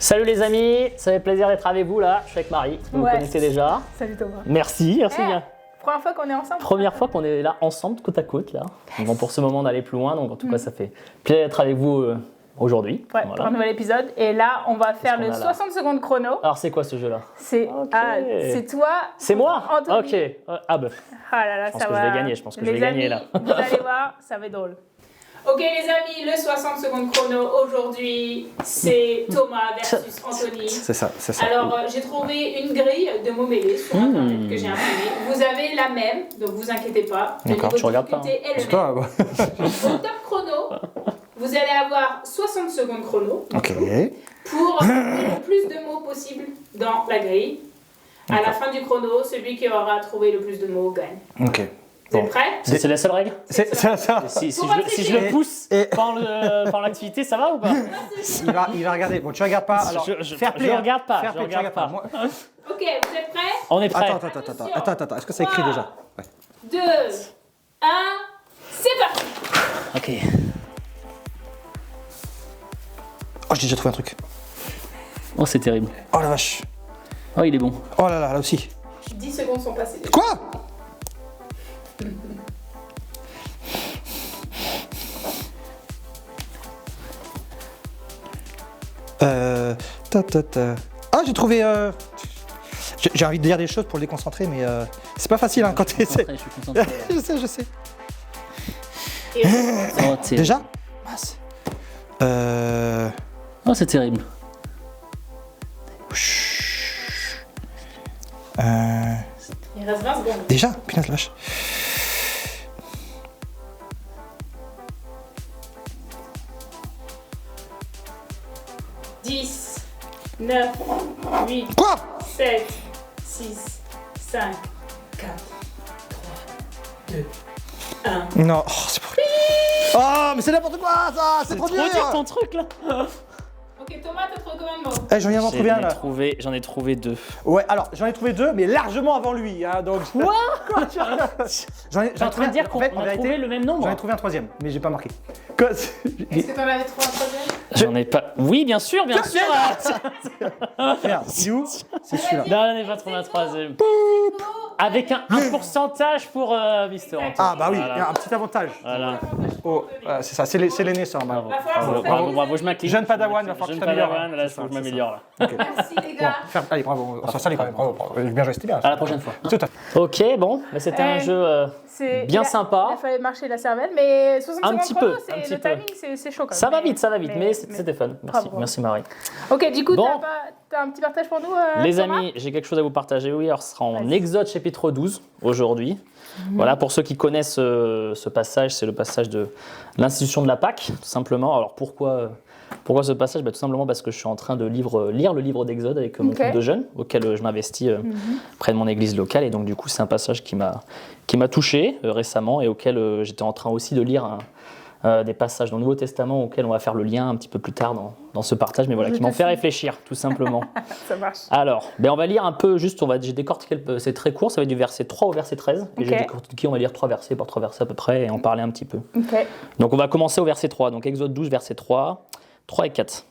Salut les amis, ça fait plaisir d'être avec vous là. Je suis avec Marie, vous me connaissez déjà. Salut Thomas. Merci bien. Première fois qu'on est ensemble. Première fois qu'on est là ensemble, côte à côte là. Yes. Bon, pour ce moment d'aller plus loin, donc en tout cas ça fait plaisir d'être avec vous aujourd'hui. Ouais, voilà. Pour un nouvel épisode. Et là, on va faire le 60 secondes chrono. Alors c'est quoi ce jeu là? C'est toi. C'est moi? Anthony. Ok. Ah bah. Ah là là, je pense que je vais gagner, je pense que je vais gagner là. Vous allez voir, ça va être drôle. Ok les amis, le 60 secondes chrono aujourd'hui, c'est Thomas versus Anthony. C'est ça. Alors j'ai trouvé une grille de mots mêlés sur internet que j'ai imprimée. Vous avez la même, donc vous inquiétez pas. D'accord, je regarde pas. C'est pas. Au top chrono, vous allez avoir 60 secondes chrono. Ok. Pour le plus de mots possible dans la grille. À la fin du chrono, celui qui aura trouvé le plus de mots gagne. Ok. Vous êtes prêts? C'est la seule règle? C'est ça. Si je le pousse pendant l'activité, ça va ou pas? Il va regarder. Bon, tu regardes pas. Alors, je regarde pas. Ok, vous êtes prêts? On est prêts. Attends. Est-ce que c'est écrit déjà? 2, 1, c'est parti! Ok. Oh, j'ai déjà trouvé un truc. Oh, c'est terrible. Oh la vache. Oh, il est bon. Oh là aussi. 10 secondes sont passées. Quoi? Ah, j'ai trouvé. J'ai envie de dire des choses pour le déconcentrer, mais c'est pas facile quand tu essaies. Je suis concentré. Je sais. Oh, Déjà? Mince. Oh, c'est terrible. Il reste 20 secondes. Déjà? Punaise la vache. Dix, 9, 8, Quoi? 7, 6, 5, 4, 3, 2, 1. Non, c'est pour... Oh, mais c'est n'importe quoi ça! C'est trop dur! ton truc là! Ok, Thomas, t'as trouvé combien de mots? J'en viens d'en trouver un là. J'en ai trouvé 2. Ouais, alors j'en ai trouvé 2, mais largement avant lui. Hein, donc... Quoi? J'en ai trouvé dire qu'on a trouvé le même nombre. J'en ai trouvé un troisième, mais j'ai pas marqué. Est-ce que t'en avais trouvé un troisième? J'en ai pas. Oui, bien sûr. Merde, c'est où? C'est celui-là. Non, j'en ai pas trouvé un troisième. Avec un pourcentage pour Mister Antoine. Ah bah oui, il y a un petit avantage. Voilà. Oh, c'est ça, c'est l'aîné ça. Bravo, je m'incline. Jeune Padawan, il va falloir que tu t'améliores. Là, faut que je m'améliore là. Merci les gars. Allez, bravo, on s'en sort quand même, bravo. Bien joué, c'était bien. À la prochaine fois. Tout à fait. Ok, bon, mais c'était un jeu bien sympa. Il fallait marcher la cervelle, mais 60 Un secondes petit chrono, peu, un petit le peu. timing, c'est chaud quand même. Ça va vite, mais c'était fun. Merci Marie. Ok, du coup, Bon. t'as un petit partage pour nous, Les Thomas? amis, j'ai quelque chose à vous partager. Oui, alors ce sera en Vas-y. Exode chapitre 12 aujourd'hui. Voilà, pour ceux qui connaissent ce passage, c'est le passage de l'institution de la Pâque, tout simplement. Alors pourquoi ce passage? Tout simplement parce que je suis en train de lire le livre d'Exode avec mon groupe de jeunes, auquel je m'investis près de mon église locale. Et donc du coup, c'est un passage qui m'a touché récemment et auquel j'étais en train aussi de lire des passages dans le Nouveau Testament auxquels on va faire le lien un petit peu plus tard dans ce partage, mais voilà, qui m'ont fait réfléchir, tout simplement. Ça marche. Alors, on va lire un peu, j'ai décortiqué, c'est très court, ça va être du verset 3 au verset 13, et j'ai décortiqué, on va lire 3 versets par 3 versets à peu près, et en parler un petit peu. Ok. Donc on va commencer au verset 3, donc Exode 12, verset 3 et 4.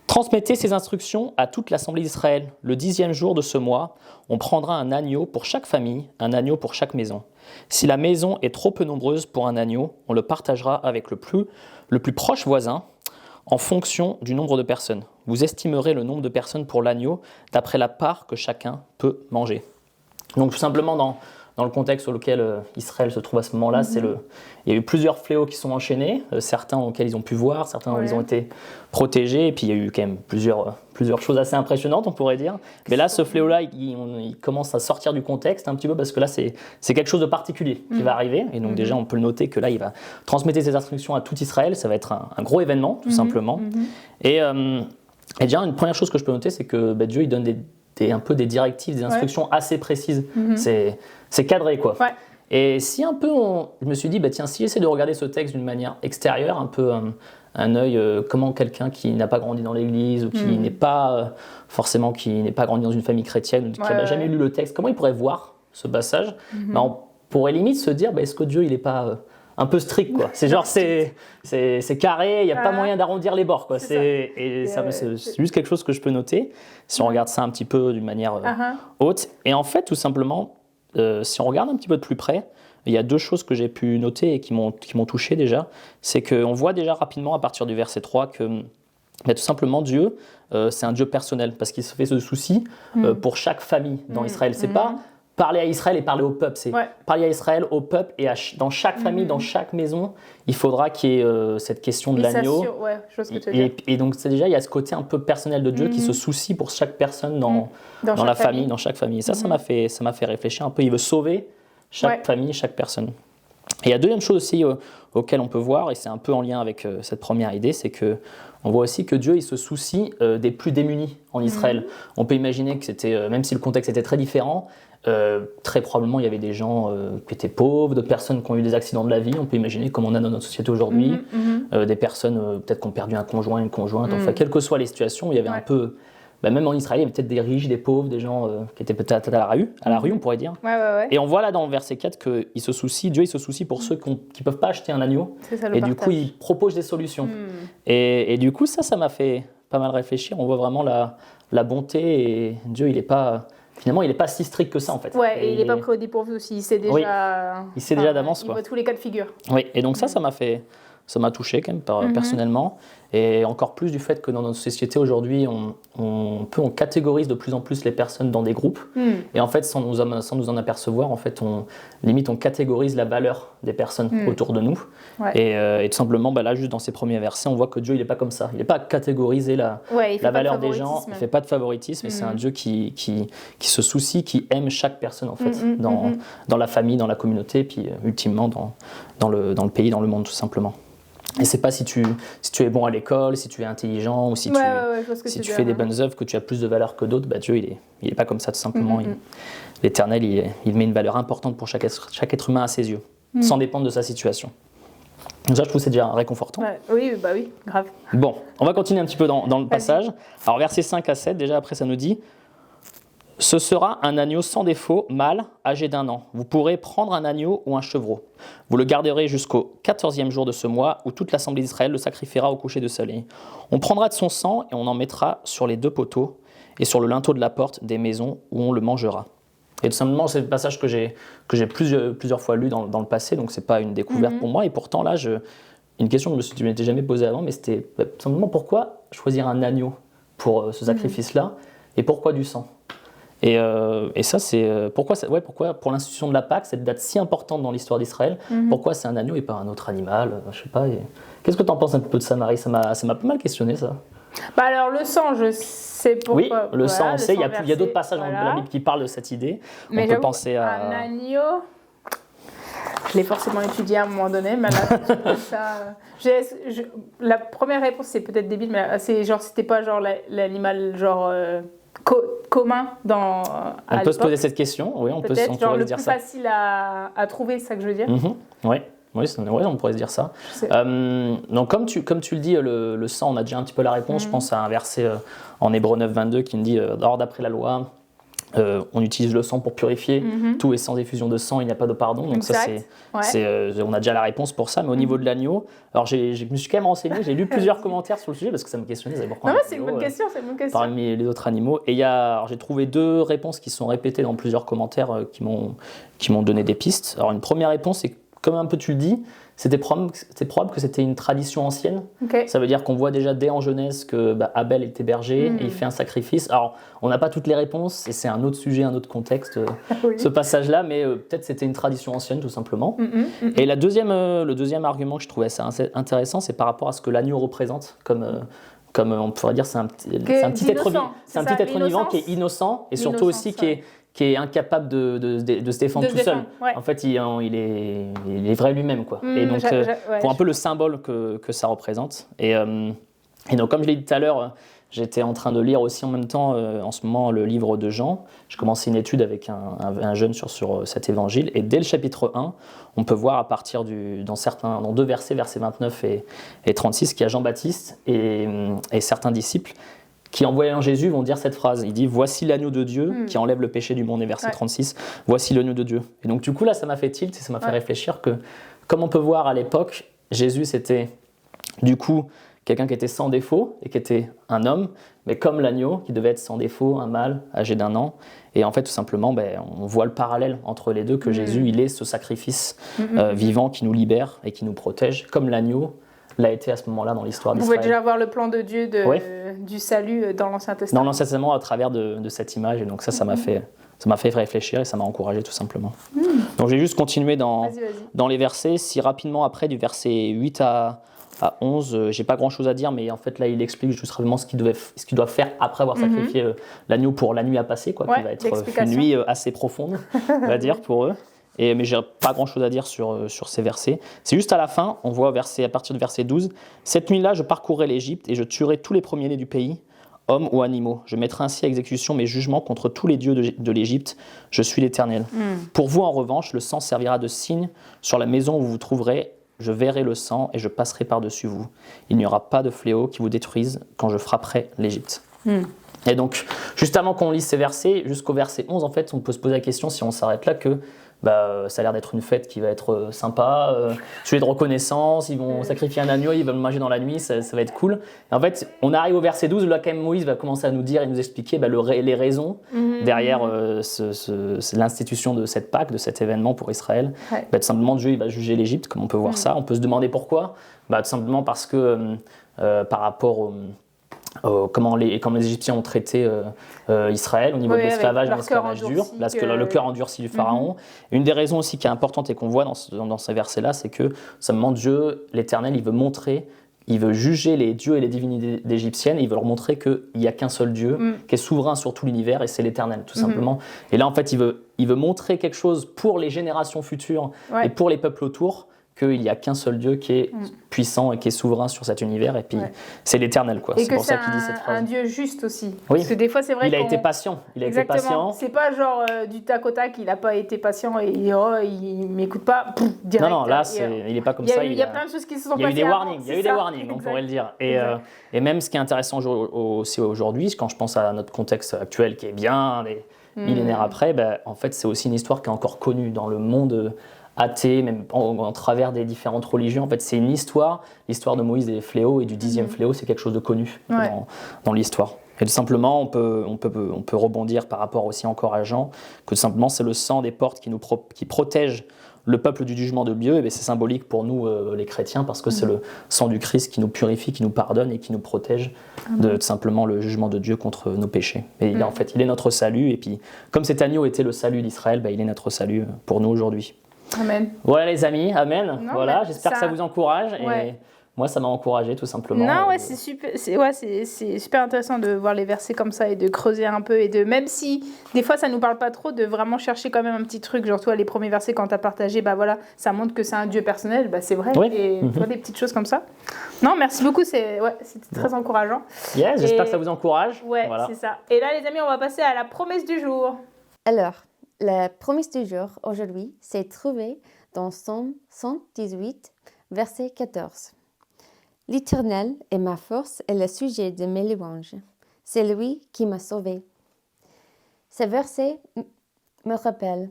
Transmettez ces instructions à toute l'assemblée d'Israël. Le 10e jour de ce mois, on prendra un agneau pour chaque famille, un agneau pour chaque maison. Si la maison est trop peu nombreuse pour un agneau, on le partagera avec le plus proche voisin en fonction du nombre de personnes. Vous estimerez le nombre de personnes pour l'agneau d'après la part que chacun peut manger. Donc tout simplement dans le contexte auquel Israël se trouve à ce moment-là, il y a eu plusieurs fléaux qui sont enchaînés, certains auxquels ils ont pu voir, certains où ils ont été protégés, et puis il y a eu quand même plusieurs choses assez impressionnantes, on pourrait dire. Mais là, ce fléau-là, il commence à sortir du contexte un petit peu, parce que là, c'est quelque chose de particulier qui va arriver, et donc déjà, on peut le noter que là, il va transmettre ses instructions à tout Israël, ça va être un gros événement, tout simplement. Et déjà, une première chose que je peux noter, c'est que Dieu, il donne un peu des directives, des instructions assez précises. C'est cadré, quoi. Ouais. Et si un peu, je me suis dit, tiens, si j'essaie de regarder ce texte d'une manière extérieure, un peu un œil, comment quelqu'un qui n'a pas grandi dans l'église, ou qui n'est pas forcément, qui n'est pas grandi dans une famille chrétienne, ou qui n'a jamais lu le texte, comment il pourrait voir ce passage? On pourrait limite se dire, est-ce que Dieu, il n'est pas un peu strict, quoi. C'est genre, c'est carré, il n'y a pas moyen d'arrondir les bords, quoi. C'est juste quelque chose que je peux noter, si on regarde ça un petit peu d'une manière haute. Et en fait, tout simplement, si on regarde un petit peu de plus près, il y a deux choses que j'ai pu noter et qui m'ont touché déjà. C'est qu'on voit déjà rapidement, à partir du verset 3, que tout simplement, Dieu, c'est un Dieu personnel, parce qu'il se fait ce souci pour chaque famille dans Israël. C'est pas parler à Israël et parler au peuple, c'est parler à Israël, au peuple, et dans chaque famille, dans chaque maison, il faudra qu'il y ait cette question de l'agneau. Et donc, déjà, il y a ce côté un peu personnel de Dieu qui se soucie pour chaque personne dans la famille, dans chaque famille. Et ça m'a fait réfléchir un peu. Il veut sauver chaque famille, chaque personne. Et il y a deuxième chose aussi auquel on peut voir, et c'est un peu en lien avec cette première idée, c'est que on voit aussi que Dieu il se soucie des plus démunis en Israël. On peut imaginer que c'était, même si le contexte était très différent, très probablement il y avait des gens qui étaient pauvres, d'autres personnes qui ont eu des accidents de la vie. On peut imaginer comme on a dans notre société aujourd'hui, des personnes peut-être qui ont perdu un conjoint, une conjointe. Enfin, quelles que soient les situations, il y avait un peu... même en Israël, il y avait peut-être des riches, des pauvres, des gens qui étaient peut-être à la rue, on pourrait dire. Et on voit là dans le verset 4 que Dieu il se soucie pour ceux qui ne peuvent pas acheter un agneau. Et du coup, il propose des solutions. Et du coup, ça m'a fait pas mal réfléchir. On voit vraiment la bonté et Dieu, finalement, il n'est pas si strict que ça en fait. Et il n'est pas pris au dépourvu aussi. Il sait déjà d'avance. Il voit tous les cas de figure. Oui, et donc ça m'a touché quand même personnellement, et encore plus du fait que dans notre société aujourd'hui, on catégorise de plus en plus les personnes dans des groupes, et en fait sans nous en apercevoir, en fait on catégorise la valeur des personnes autour de nous, et tout simplement là juste dans ces premiers versets, on voit que Dieu il n'est pas comme ça, il n'est pas à catégoriser la valeur des gens, il ne fait pas de favoritisme, et c'est un Dieu qui se soucie, qui aime chaque personne en fait, dans la famille, dans la communauté, et puis ultimement dans le pays, dans le monde tout simplement. Et c'est pas si tu es bon à l'école, si tu es intelligent, ou si tu fais des bonnes œuvres que tu as plus de valeur que d'autres. Dieu, il est pas comme ça tout simplement. L'Éternel, il met une valeur importante pour chaque être humain à ses yeux, sans dépendre de sa situation. Donc ça, je trouve que c'est déjà réconfortant. Oui, grave. Bon, on va continuer un petit peu dans le passage. Alors versets 5 à 7, déjà après ça nous dit: ce sera un agneau sans défaut, mâle, âgé d'1 an. Vous pourrez prendre un agneau ou un chevreau. Vous le garderez jusqu'au 14e jour de ce mois, où toute l'assemblée d'Israël le sacrifiera au coucher de soleil. On prendra de son sang et on en mettra sur les 2 poteaux et sur le linteau de la porte des maisons où on le mangera. Et tout simplement, c'est le passage que j'ai plusieurs fois lu dans le passé, donc c'est pas une découverte pour moi. Et pourtant là, une question que je ne m'étais jamais posée avant, mais c'était tout simplement pourquoi choisir un agneau pour ce sacrifice-là, et pourquoi du sang ? Et ça, c'est pourquoi pour l'institution de la Pâque, cette date si importante dans l'histoire d'Israël, pourquoi c'est un agneau et pas un autre animal, je sais pas. Qu'est-ce que tu en penses un peu de ça, Marie ? Ça m'a pas mal questionné, ça. Alors le sang, je sais pourquoi. Oui, le sang, on sait. Il y a d'autres passages dans la Bible qui parlent de cette idée. Mais on peut penser à un agneau. Je l'ai forcément étudié à un moment donné, mais là, la première réponse, c'est peut-être débile, mais c'était pas genre l'animal genre commun on peut se poser cette question, oui, on pourrait se dire ça. Le plus facile à trouver, c'est ça que je veux dire. Oui, on pourrait se dire ça. Donc comme tu le dis, le sang, on a déjà un petit peu la réponse. Je pense à un verset en Hébreux 9, 22 qui nous dit or d'après la loi, on utilise le sang pour purifier, tout est sans effusion de sang, il n'y a pas de pardon. Donc exact. On a déjà la réponse pour ça. Mais au niveau de l'agneau, alors je me suis quand même renseigné, j'ai lu plusieurs commentaires sur le sujet parce que ça me questionnait. C'est une bonne question, Parmi les autres animaux. Et j'ai trouvé 2 réponses qui sont répétées dans plusieurs commentaires qui m'ont donné des pistes. Alors une première réponse, c'est comme un peu tu le dis, c'est probable que c'était une tradition ancienne. Ça veut dire qu'on voit déjà dès en Genèse que Abel était berger et il fait un sacrifice. Alors, on n'a pas toutes les réponses et c'est un autre sujet, un autre contexte, ce passage-là, mais peut-être c'était une tradition ancienne tout simplement. Et le deuxième argument que je trouvais assez intéressant, c'est par rapport à ce que l'agneau représente comme on pourrait dire, c'est un petit être vivant qui est innocent et surtout aussi qui est incapable de se défendre tout seul. En fait, il est vrai lui-même, quoi. Et donc, pour un peu le symbole que ça représente. Et donc, comme je l'ai dit tout à l'heure, j'étais en train de lire aussi en même temps, en ce moment, le livre de Jean. Je commençais une étude avec un jeune sur cet évangile. Et dès le chapitre 1, on peut voir à partir dans 2 versets, versets 29 et 36, qu'il y a Jean-Baptiste et certains disciples qui, en voyant Jésus, vont dire cette phrase. Il dit « Voici l'agneau de Dieu qui enlève le péché du monde ». Et verset 36, « Voici l'agneau de Dieu ». Et donc, du coup, là, ça m'a fait tilt et ça m'a fait réfléchir que comme on peut voir à l'époque, Jésus c'était du coup quelqu'un qui était sans défaut et qui était un homme, mais comme l'agneau qui devait être sans défaut, un mâle âgé d'1 an. Et en fait, tout simplement, on voit le parallèle entre les deux, que Jésus, il est ce sacrifice vivant qui nous libère et qui nous protège, comme l'agneau l'a été à ce moment-là dans l'histoire On d'Israël. pouvait déjà voir le plan de Dieu du salut dans l'Ancien Testament. Dans l'Ancien Testament, à travers de cette image. Et donc ça m'a fait réfléchir et ça m'a encouragé tout simplement. Donc je vais juste continuer dans les versets. Si rapidement après, du verset 8 à 11, j'ai pas grand chose à dire, mais en fait là il explique justement ce qu'il doit faire après avoir sacrifié l'agneau pour la nuit à passer, quoi, qui va être une nuit assez profonde, on va dire, pour eux. Mais j'ai pas grand chose à dire sur ces versets. C'est juste à la fin, on voit à partir du verset 12, « Cette nuit-là, je parcourrai l'Égypte et je tuerai tous les premiers-nés du pays, hommes ou animaux. Je mettrai ainsi à exécution mes jugements contre tous les dieux de l'Égypte. Je suis l'Éternel. Pour vous, en revanche, le sang servira de signe sur la maison où vous vous trouverez. Je verrai le sang et je passerai par-dessus vous. Il n'y aura pas de fléau qui vous détruise quand je frapperai l'Égypte. Et donc, juste avant qu'on lise ces versets, jusqu'au verset 11, en fait, on peut se poser la question, si on s'arrête là, que ça a l'air d'être une fête qui va être sympa, sujet de reconnaissance, ils vont sacrifier un agneau, ils vont le manger dans la nuit, ça va être cool. Et en fait, on arrive au verset 12, là quand même Moïse va commencer à nous dire et nous expliquer les raisons derrière l'institution de cette Pâque, de cet événement pour Israël. Tout simplement, Dieu il va juger l'Égypte, comme on peut voir ça. On peut se demander pourquoi. Tout simplement parce que par rapport comment les Égyptiens ont traité Israël au niveau de l'esclavage, de l'esclavage dur, parce que le cœur endurci du pharaon. Une des raisons aussi qui est importante et qu'on voit dans ces versets-là, c'est que simplement Dieu, l'Éternel, il veut juger les dieux et les divinités égyptiennes, et il veut leur montrer qu'il n'y a qu'un seul Dieu qui est souverain sur tout l'univers, et c'est l'Éternel, tout simplement. Et là, en fait, il veut montrer quelque chose pour les générations futures et pour les peuples autour, qu'il n'y a qu'un seul Dieu qui est puissant et qui est souverain sur cet univers, et puis c'est l'Éternel, quoi. C'est pour ça qu'il dit cette phrase. Et que c'est un Dieu juste aussi. Oui. Parce que des fois, c'est vrai qu'il a été patient. Exactement. C'est pas genre du tac au tac, il n'a pas été patient et il ne m'écoute pas, direct. Non, là, il n'est pas comme ça. Il y a plein de choses qui se sont passées. Il y a eu des warnings, on pourrait le dire. Et même ce qui est intéressant aussi aujourd'hui, quand je pense à notre contexte actuel qui est bien des millénaires après, en fait, c'est aussi une histoire qui est encore connue dans le monde athée, même en travers des différentes religions. En fait, c'est une histoire, l'histoire de Moïse et des fléaux et du 10e fléau, c'est quelque chose de connu dans l'histoire. Et tout simplement, on peut rebondir par rapport aussi encore à Jean, que tout simplement, c'est le sang des portes qui protège le peuple du jugement de Dieu. Et c'est symbolique pour nous, les chrétiens, parce que c'est le sang du Christ qui nous purifie, qui nous pardonne et qui nous protège de tout simplement le jugement de Dieu contre nos péchés. Et il est notre salut. Et puis, comme cet agneau était le salut d'Israël, il est notre salut pour nous aujourd'hui. Amen. Voilà les amis, amen. Voilà, j'espère que ça vous encourage et moi ça m'a encouragé tout simplement. Non, c'est super, c'est super intéressant de voir les versets comme ça et de creuser un peu et de, même si des fois ça nous parle pas trop, de vraiment chercher quand même un petit truc, genre toi les premiers versets quand tu as partagé, ça montre que c'est un Dieu personnel, c'est vrai, et des petites choses comme ça. Non, merci beaucoup, c'était très encourageant. Yes, j'espère que ça vous encourage. Ouais, voilà. C'est ça. Et là les amis, on va passer à la promesse du jour. Alors, la promesse du jour aujourd'hui s'est trouvée dans Psaume 118, verset 14. L'Éternel est ma force et le sujet de mes louanges. C'est lui qui m'a sauvé. Ce verset me rappelle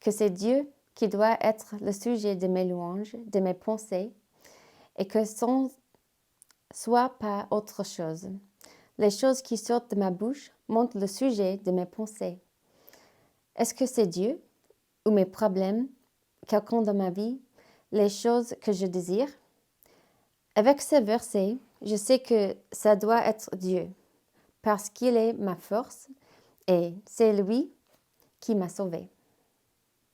que c'est Dieu qui doit être le sujet de mes louanges, de mes pensées, et que ce ne soit pas autre chose. Les choses qui sortent de ma bouche montrent le sujet de mes pensées. Est-ce que c'est Dieu ou mes problèmes, quelqu'un dans ma vie, les choses que je désire? Avec ce verset, je sais que ça doit être Dieu, parce qu'il est ma force et c'est lui qui m'a sauvée.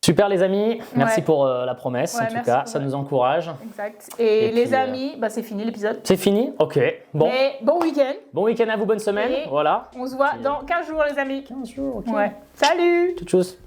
Super les amis, merci pour la promesse, en tout cas, ça nous encourage. Exact. Et les puis, amis, c'est fini l'épisode. C'est fini? Ok. Bon. Mais bon week-end. Bon week-end à vous, bonne semaine. Et voilà. On se voit dans 15 jours les amis. 15 jours, ok. Ouais. Salut. Toutes choses.